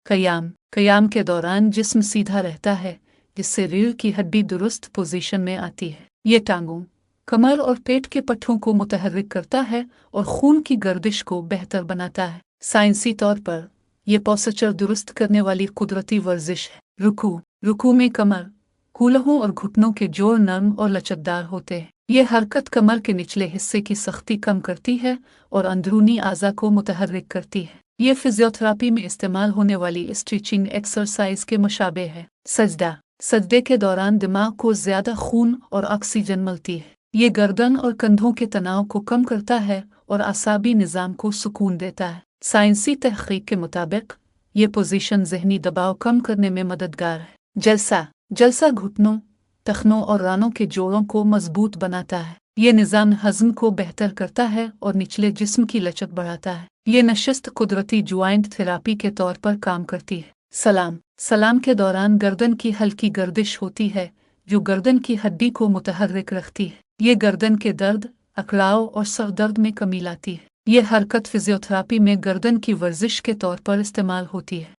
कयाम के दौरान जिस्म सीधा रहता है, जिससे रीढ़ की हड्डी दुरुस्त पोजीशन में आती है। ये टांगों, कमर और पेट के पट्टों को मुतहर्रिक करता है और खून की गर्दिश को बेहतर बनाता है। साइंसी तौर पर यह पोस्चर दुरुस्त करने वाली कुदरती वर्जिश है। रुकू में कमर, कूल्हों और घुटनों के जोड़ नरम और लचकदार होते हैं। यह हरकत कमर के निचले हिस्से की सख्ती कम करती है और अंदरूनी आज़ा को मुतहर्रिक करती है। ये फिजियोथेरापी में इस्तेमाल होने वाली स्ट्रेचिंग एक्सरसाइज के मुशाबे है। सजदे के दौरान दिमाग को ज़्यादा खून और ऑक्सीजन मिलती है। ये गर्दन और कंधों के तनाव को कम करता है और आसाबी निज़ाम को सुकून देता है। साइंसी तहकीक के मुताबिक ये पोजीशन जहनी दबाव कम करने में मददगार है। जलसा घुटनों, टखनों और रानों के जोड़ों को मजबूत बनाता है। ये निज़ाम हज़म को बेहतर करता है और निचले जिस्म की लचक बढ़ाता है। ये नशिस्त कुदरती ज्वाइंट थेरापी के तौर पर काम करती है। सलाम के दौरान गर्दन की हल्की गर्दिश होती है, जो गर्दन की हड्डी को मुतहर्रिक रखती है। ये गर्दन के दर्द, अकड़ाव और सर दर्द में कमी लाती है। ये हरकत फिजियोथेरापी में गर्दन की वर्जिश के तौर पर इस्तेमाल होती है।